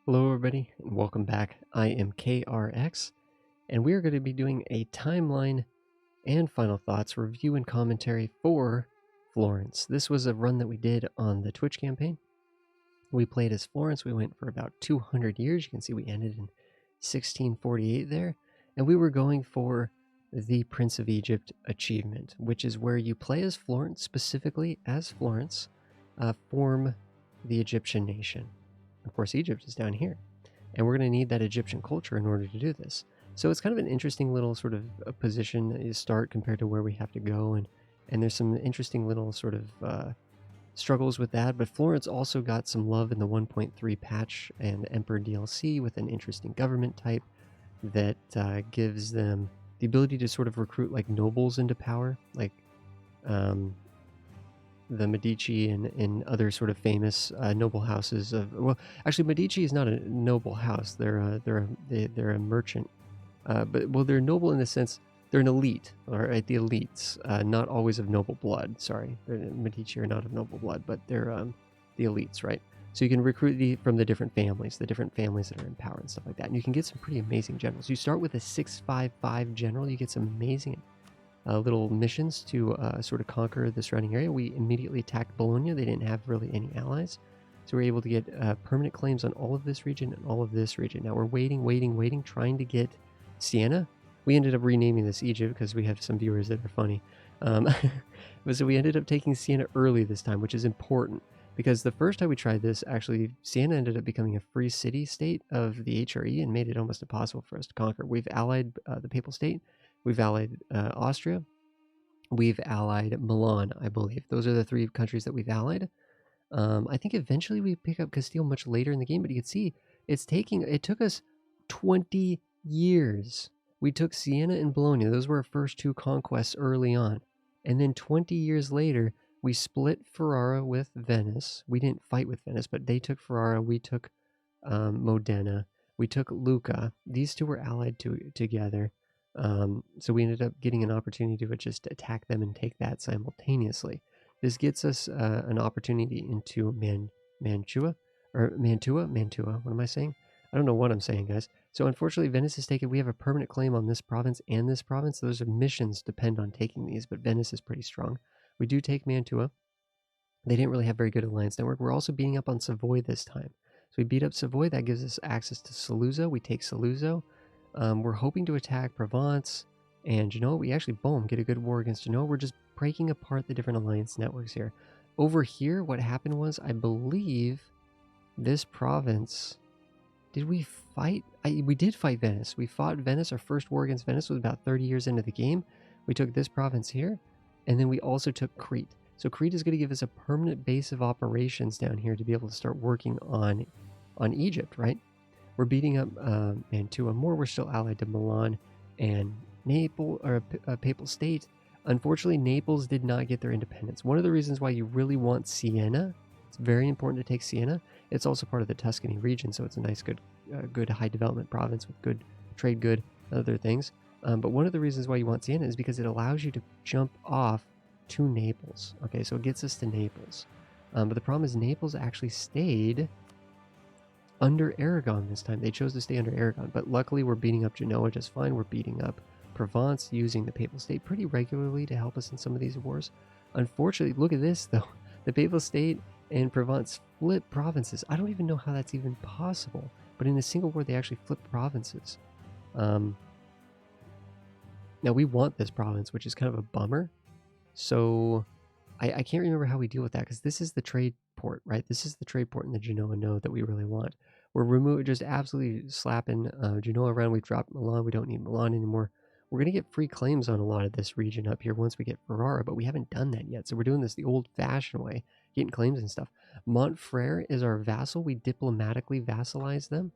Hello everybody, and welcome back. I am KRX, and we are going to be doing a timeline and final thoughts review and commentary for Florence. This was a run that we did on the Twitch campaign. We played as Florence. We went for about 200 years. You can see we ended in 1648 there, and we were going for the Prince of Egypt achievement, which is where you play as Florence, specifically as Florence, form the Egyptian nation. Of course, Egypt is down here, and we're going to need that Egyptian culture in order to do this. So it's kind of an interesting little sort of a position to start compared to where we have to go, and there's some interesting little sort of struggles with that. But Florence also got some love in the 1.3 patch and Emperor DLC with an interesting government type that gives them the ability to sort of recruit like nobles into power, like the Medici and other sort of famous noble houses of. Well, actually, Medici is not a noble house. They're a merchant, but they're noble in the sense they're an elite, all right, the elites, not always of noble blood. Sorry, Medici are not of noble blood, but they're the elites, right? So you can recruit from the different families that are in power and stuff like that, and you can get some pretty amazing generals. You start with a 655 general, you get some amazing little missions to sort of conquer the surrounding area. We immediately attacked Bologna. They didn't have really any allies. So we're able to get permanent claims on all of this region and all of this region. Now we're waiting, trying to get Siena. We ended up renaming this Egypt because we have some viewers that are funny. So we ended up taking Siena early this time, which is important because the first time we tried this, actually, Siena ended up becoming a free city state of the HRE and made it almost impossible for us to conquer. We've allied the Papal State. We've allied Austria. We've allied Milan, I believe. Those are the three countries that we've allied. I think eventually we pick up Castile much later in the game, but you can see it took us 20 years. We took Siena and Bologna. Those were our first two conquests early on. And then 20 years later, we split Ferrara with Venice. We didn't fight with Venice, but they took Ferrara. We took Modena. We took Lucca. These two were allied together. So we ended up getting an opportunity to just attack them and take that simultaneously. This gets us an opportunity into Mantua. What am I saying? I don't know what I'm saying, guys. So unfortunately, Venice is taken. We have a permanent claim on this province and this province. Those are missions depend on taking these, but Venice is pretty strong. We do take Mantua. They didn't really have very good alliance network. We're also beating up on Savoy this time. So we beat up Savoy. That gives us access to Saluzzo. We take Saluzzo. We're hoping to attack Provence and Genoa. We actually, boom, get a good war against Genoa. We're just breaking apart the different alliance networks here. Over here, what happened was, I believe, this province... Did we fight? We did fight Venice. We fought Venice. Our first war against Venice was about 30 years into the game. We took this province here, and then we also took Crete. So Crete is going to give us a permanent base of operations down here to be able to start working on Egypt, right? We're beating up Mantua more. We're still allied to Milan and Naples, or Papal State. Unfortunately, Naples did not get their independence. One of the reasons why you really want Siena, it's very important to take Siena. It's also part of the Tuscany region, so it's a nice, good high development province with good trade, good other things. But one of the reasons why you want Siena is because it allows you to jump off to Naples. Okay, so it gets us to Naples. But the problem is Naples actually stayed under Aragon this time. They chose to stay under Aragon, but luckily we're beating up Genoa just fine. We're beating up Provence using the Papal State pretty regularly to help us in some of these wars. Unfortunately, look at this though. The Papal State and Provence flip provinces. I don't even know how that's even possible, but in a single war they actually flip provinces. Now we want this province, which is kind of a bummer. So I can't remember how we deal with that, because this is the trade port, right? This is the trade port in the Genoa node that we really want. We're just absolutely slapping Genoa around. We've dropped Milan. We don't need Milan anymore. We're going to get free claims on a lot of this region up here once we get Ferrara, but we haven't done that yet. So we're doing this the old-fashioned way, getting claims and stuff. Montfrere is our vassal. We diplomatically vassalize them.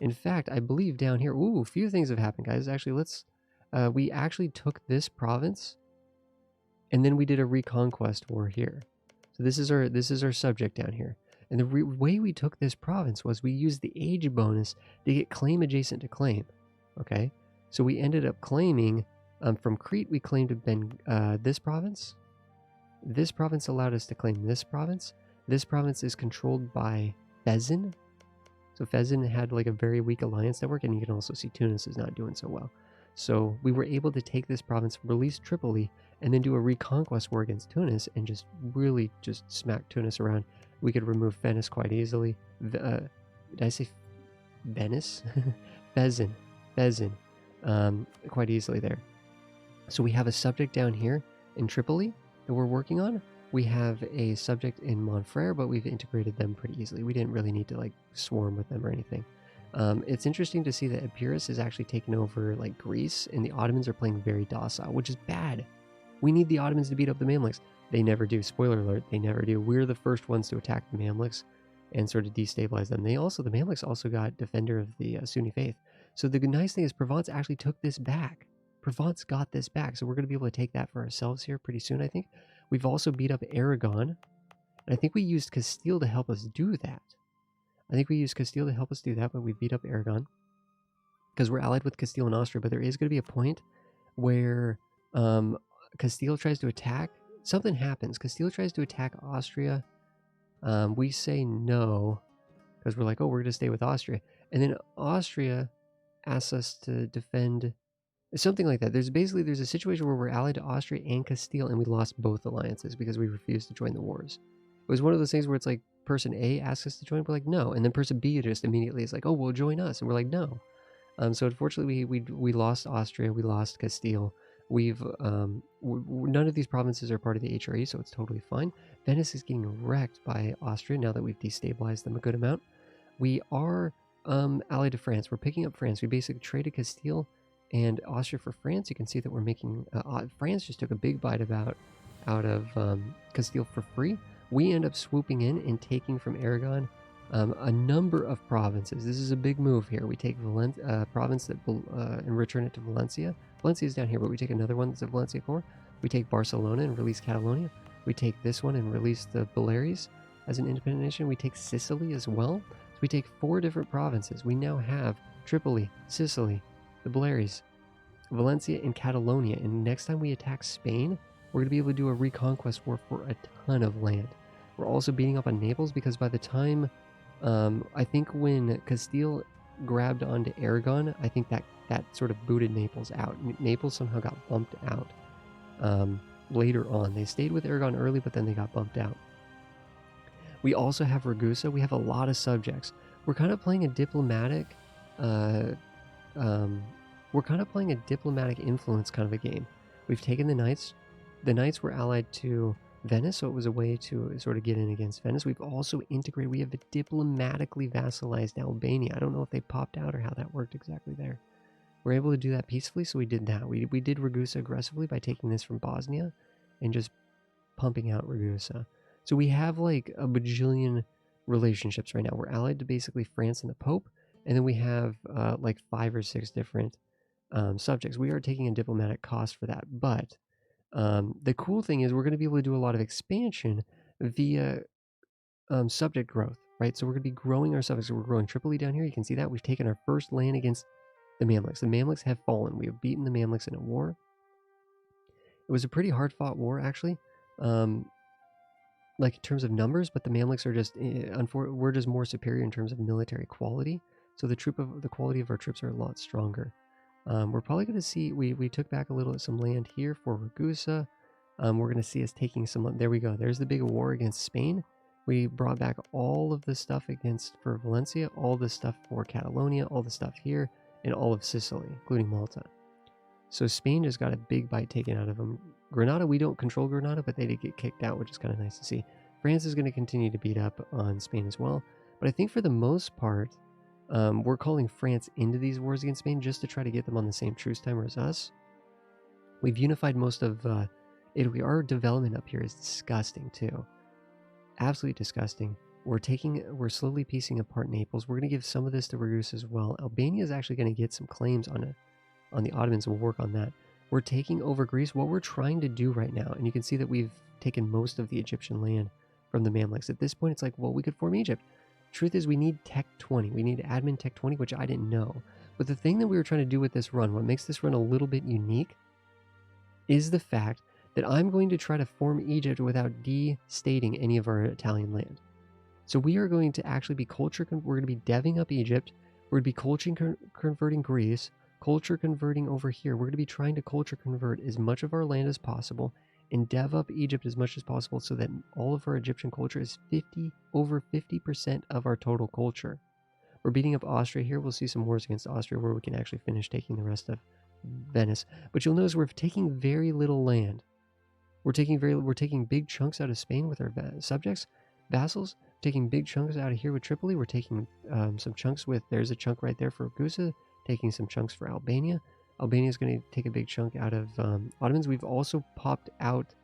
In fact, I believe down here, ooh, a few things have happened, guys. Actually, we actually took this province, and then we did a reconquest war here. So this is our subject down here. And the way we took this province was we used the age bonus to get claim adjacent to claim. Okay, so we ended up claiming from Crete. We claimed this province. This province allowed us to claim this province. This province is controlled by Bezin. So Fezzan had like a very weak alliance network, and you can also see Tunis is not doing so well. So we were able to take this province, release Tripoli, and then do a reconquest war against Tunis and just really just smack Tunis around. We could remove Venice quite easily. Did I say Venice? Fezzan. Fezzan. Quite easily there. So we have a subject down here in Tripoli that we're working on. We have a subject in Montfrere, but we've integrated them pretty easily. We didn't really need to like swarm with them or anything. It's interesting to see that Epirus is actually taking over like Greece, and the Ottomans are playing very docile, which is bad. We need the Ottomans to beat up the Mamluks. They never do. Spoiler alert, they never do. We're the first ones to attack the Mamluks and sort of destabilize them. The Mamluks also got defender of the Sunni faith. So the nice thing is Provence actually took this back. Provence got this back, so we're going to be able to take that for ourselves here pretty soon, I think. We've also beat up Aragon, and I think we used Castile to help us do that. But we beat up Aragon because we're allied with Castile and Austria, but there is going to be a point where Castile tries to attack. Something happens. Castile tries to attack Austria. We say no because we're like, oh, we're going to stay with Austria. And then Austria asks us to defend. Something like that. There's a situation where we're allied to Austria and Castile, and we lost both alliances because we refused to join the wars. It was one of those things where it's like person A asks us to join, we're like no, and then person B just immediately is like, oh, well, join us, and we're like no. So unfortunately, we lost Austria, we lost Castile. We've none of these provinces are part of the HRE, so it's totally fine. Venice is getting wrecked by Austria now that we've destabilized them a good amount. We are allied to France. We're picking up France. We basically traded Castile and Austria for France. You can see that we're making France just took a big bite out of Castile for free. We end up swooping in and taking from Aragon a number of provinces. This is a big move here. We take province that and return it to Valencia. Valencia is down here, but we take another one that's a Valencia core. We take Barcelona and release Catalonia. We take this one and release the Baleares as an independent nation. We take Sicily as well. So we take 4 different provinces. We now have Tripoli, Sicily, the Baleares, Valencia, and Catalonia. And next time we attack Spain, we're going to be able to do a reconquest war for a ton of land. We're also beating up on Naples because by the time, I think when Castile grabbed onto Aragon, I think that sort of booted Naples out. Naples somehow got bumped out later on. They stayed with Aragon early, but then they got bumped out. We also have Ragusa. We have a lot of subjects. We're kind of playing a diplomatic influence kind of a game. We've taken the Knights. The Knights were allied to Venice, so it was a way to sort of get in against Venice. We've also integrated, we have a diplomatically vassalized Albania. I don't know if they popped out or how that worked exactly there. We're able to do that peacefully, so we did that. We did Ragusa aggressively by taking this from Bosnia and just pumping out Ragusa. So we have like a bajillion relationships right now. We're allied to basically France and the Pope, and then we have like 5 or 6 different subjects. We are taking a diplomatic cost for that, but the cool thing is we're going to be able to do a lot of expansion via subject growth, right? So we're going to be growing our subjects. So we're growing Tripoli down here. You can see that. We've taken our first land against the Mamluks. The Mamluks have fallen. We have beaten the Mamluks in a war. It was a pretty hard-fought war, actually, like in terms of numbers, but the Mamluks are just, we're just more superior in terms of military quality. So the quality of our troops are a lot stronger. We're probably going to see, we took back some land here for Ragusa. We're going to see us taking some, there we go. There's the big war against Spain. We brought back all of the stuff for Valencia, all the stuff for Catalonia, all the stuff here, and all of Sicily, including Malta. So Spain just got a big bite taken out of them. Granada, we don't control Granada, but they did get kicked out, which is kind of nice to see. France is going to continue to beat up on Spain as well. But I think for the most part, we're calling France into these wars against Spain just to try to get them on the same truce timer as us. We've unified most of Italy. Our development up here is disgusting too. Absolutely disgusting. We're slowly piecing apart Naples. We're going to give some of this to Ragusa as well. Albania is actually going to get some claims on the Ottomans. We'll work on that. We're taking over Greece. What we're trying to do right now, and you can see that we've taken most of the Egyptian land from the Mamluks. At this point, it's like, well, we could form Egypt. Truth is, we need Tech 20. We need admin Tech 20, which I didn't know. But the thing that we were trying to do with this run, what makes this run a little bit unique, is the fact that I'm going to try to form Egypt without destating any of our Italian land. So we are going to actually be we're going to be deving up Egypt. We're going to be converting Greece, culture converting over here. We're going to be trying to culture convert as much of our land as possible and dev up Egypt as much as possible so that all of our Egyptian culture is over 50% of our total culture. We're beating up Austria here. We'll see some wars against Austria where we can actually finish taking the rest of Venice. But you'll notice we're taking very little land. We're taking big chunks out of Spain with our subjects, vassals. Taking big chunks out of here with Tripoli. We're taking some chunks with, there's a chunk right there for Ragusa, taking some chunks for Albania. Albania is going to take a big chunk out of Ottomans. We've also popped out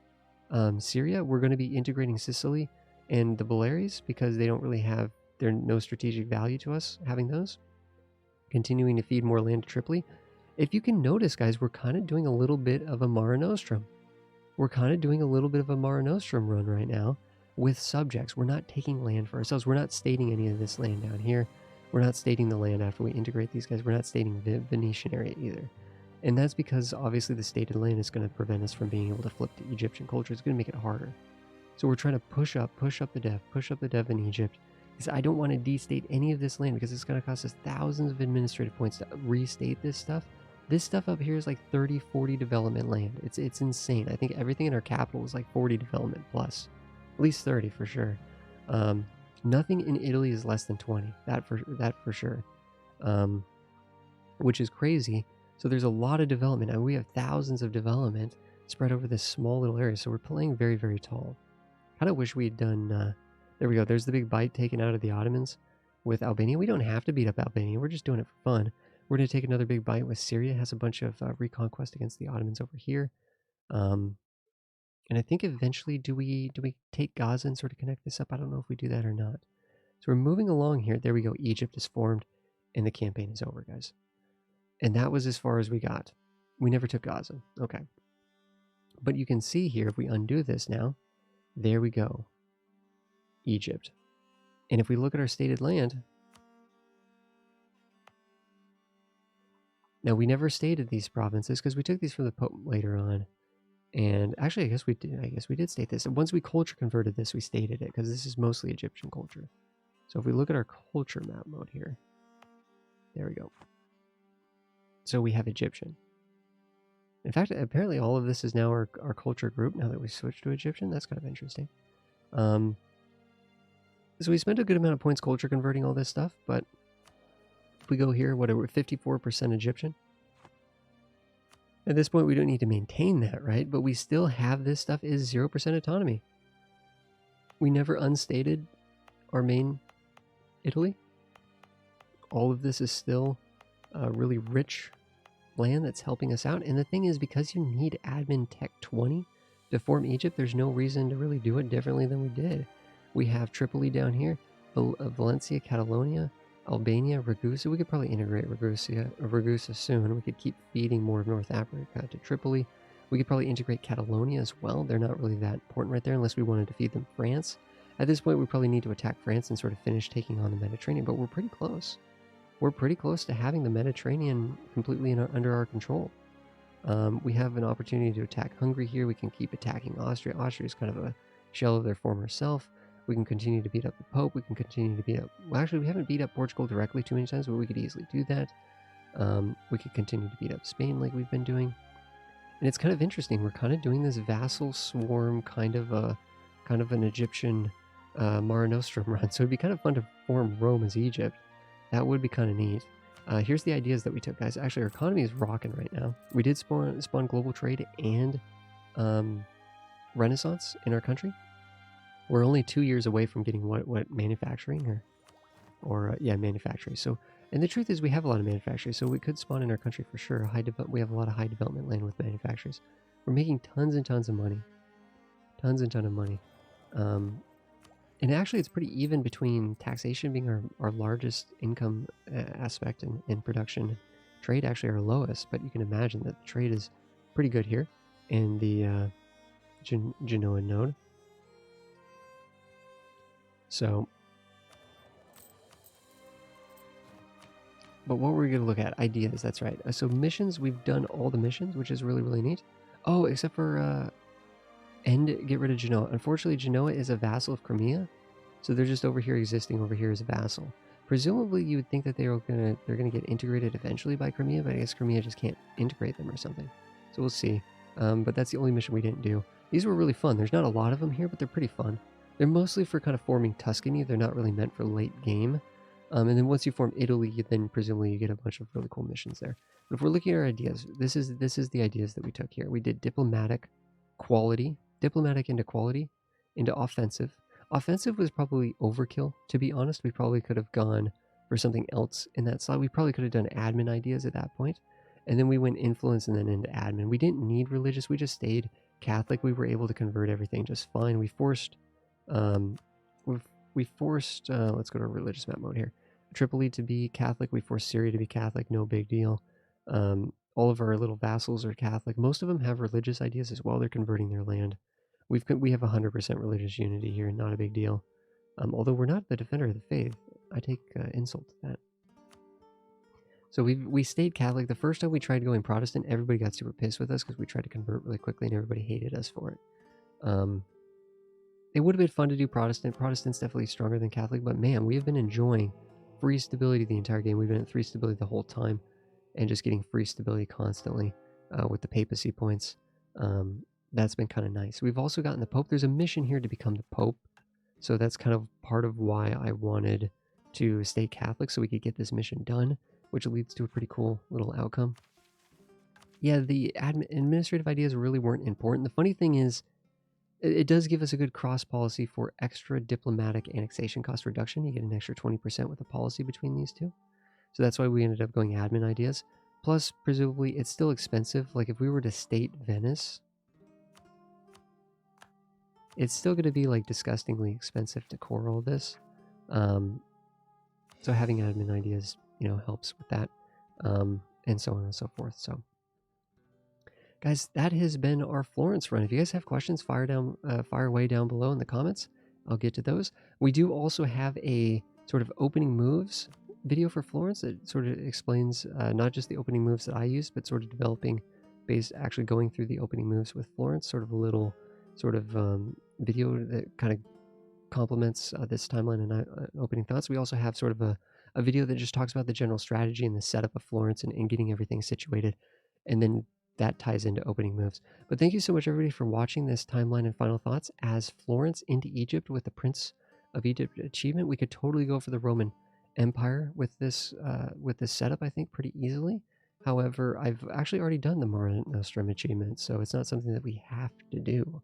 Syria. We're going to be integrating Sicily and the Baleares because they don't really have, they're no strategic value to us having those. Continuing to feed more land to Tripoli. If you can notice, guys, we're kind of doing a little bit of a Mare Nostrum. We're kind of doing a little bit of a Mare Nostrum run right now with subjects. We're not taking land for ourselves. We're not stating any of this land down here. We're not stating the land after we integrate these guys. We're not stating the Venetian area either. And that's because obviously the stated land is going to prevent us from being able to flip to Egyptian culture. It's going to make it harder. So we're trying to push up the dev in Egypt. Because I don't want to destate any of this land because it's going to cost us thousands of administrative points to restate this stuff. This stuff up here is like 30, 40 development land. It's insane. I think everything in our capital is like 40 development plus. At least 30 for sure. Nothing in Italy is less than 20. That for sure. Which is crazy. So there's a lot of development. And we have thousands of development spread over this small little area. So we're playing very, very tall. Kind of wish we had done... there we go. There's the big bite taken out of the Ottomans with Albania. We don't have to beat up Albania. We're just doing it for fun. We're going to take another big bite with Syria. It has a bunch of reconquest against the Ottomans over here. And I think eventually, do we take Gaza and sort of connect this up? I don't know if we do that or not. So we're moving along here. There we go. Egypt is formed, and the campaign is over, guys. And that was as far as we got. We never took Gaza. Okay. But you can see here, if we undo this now, there we go. Egypt. And if we look at our stated land, now we never stated these provinces because we took these from the Pope later on. And actually, I guess we did state this. And once we culture converted this, we stated it because this is mostly Egyptian culture. So if we look at our culture map mode here, there we go. So we have Egyptian. In fact, apparently all of this is now our culture group now that we switched to Egyptian. That's kind of interesting. So we spent a good amount of points culture converting all this stuff, but if we go here, whatever, 54% Egyptian. At this point, we don't need to maintain that, right? But we still have this stuff is 0% autonomy. We never unstated our main Italy. All of this is still really rich land that's helping us out. And the thing is, because you need admin tech 20 to form Egypt, there's no reason to really do it differently than we did. We have Tripoli down here, Valencia, Catalonia, Albania, Ragusa. We could probably integrate Ragusa soon. We could keep feeding more of North Africa to Tripoli. We could probably integrate Catalonia as well. They're not really that important right there unless we wanted to feed them France. At this point, we probably need to attack France and sort of finish taking on the Mediterranean, but we're pretty close. We're pretty close to having the Mediterranean completely under our control. We have an opportunity to attack Hungary here. We can keep attacking Austria. Austria is kind of a shell of their former self. We can continue to beat up the Pope. We can continue to beat up... Well, actually, we haven't beat up Portugal directly too many times, but we could easily do that. We could continue to beat up Spain like we've been doing. And it's kind of interesting. We're kind of doing this vassal swarm kind of an Egyptian Mare Nostrum run. So it'd be kind of fun to form Rome as Egypt. That would be kind of neat. Here's the ideas that we took, guys. Actually, our economy is rocking right now. We did spawn global trade and Renaissance in our country. We're only 2 years away from getting what manufacturing or manufacturing. So, and the truth is we have a lot of manufacturing, so we could spawn in our country for sure. We have a lot of high development land with manufacturers. We're making tons and tons of money. Tons and tons of money. And actually it's pretty even between taxation being our largest income aspect in production. Trade actually our lowest, but you can imagine that the trade is pretty good here in the Genoa node. So, but what were we going to look at? Ideas, that's right. So missions, we've done all the missions, which is really, really neat. Oh, except for get rid of Genoa. Unfortunately, Genoa is a vassal of Crimea. So they're just over here existing over here as a vassal. Presumably, you would think that they're gonna get integrated eventually by Crimea, but I guess Crimea just can't integrate them or something. So we'll see. But that's the only mission we didn't do. These were really fun. There's not a lot of them here, but they're pretty fun. They're mostly for kind of forming Tuscany. They're not really meant for late game. And then once you form Italy, then presumably you get a bunch of really cool missions there. But if we're looking at our ideas, this is the ideas that we took here. We did diplomatic into quality, into offensive. Offensive was probably overkill, to be honest. We probably could have gone for something else in that slot. We probably could have done admin ideas at that point. And then we went influence and then into admin. We didn't need religious. We just stayed Catholic. We were able to convert everything just fine. We forced, let's go to religious map mode here. Tripoli to be Catholic. We forced Syria to be Catholic. No big deal. All of our little vassals are Catholic. Most of them have religious ideas as well. They're converting their land. We have 100% religious unity here. Not a big deal. Although we're not the defender of the faith. I take insult to that. So we stayed Catholic. The first time we tried going Protestant, everybody got super pissed with us because we tried to convert really quickly and everybody hated us for it. It would have been fun to do Protestant. Protestant's definitely stronger than Catholic, but man, we have been enjoying free stability the entire game. We've been at 3 stability the whole time and just getting free stability constantly with the papacy points. That's been kind of nice. We've also gotten the Pope. There's a mission here to become the Pope. So that's kind of part of why I wanted to stay Catholic so we could get this mission done, which leads to a pretty cool little outcome. Yeah, the administrative ideas really weren't important. The funny thing is, it does give us a good cross policy for extra diplomatic annexation cost reduction. You get an extra 20% with a policy between these two. So that's why we ended up going admin ideas. Plus, presumably, it's still expensive. Like, if we were to state Venice, it's still going to be, like, disgustingly expensive to core all this. So having admin ideas, helps with that. And so on and so forth. So, guys, that has been our Florence run. If you guys have questions, fire away down below in the comments. I'll get to those. We do also have a sort of opening moves video for Florence that sort of explains not just the opening moves that I use, but sort of developing actually going through the opening moves with Florence, sort of a little sort of video that kind of complements this timeline and opening thoughts. We also have sort of a video that just talks about the general strategy and the setup of Florence and getting everything situated, and then that ties into opening moves. But thank you so much, everybody, for watching this timeline and final thoughts as Florence into Egypt with the Prince of Egypt achievement. We could totally go for the Roman Empire with this setup, I think, pretty easily. However, I've actually already done the Mare Nostrum achievement, so it's not something that we have to do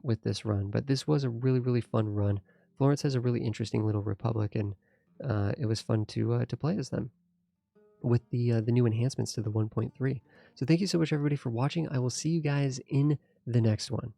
with this run. But this was a really, really fun run. Florence has a really interesting little republic, and it was fun to play as them with the new enhancements to the 1.3. So thank you so much, everybody, for watching. I will see you guys in the next one.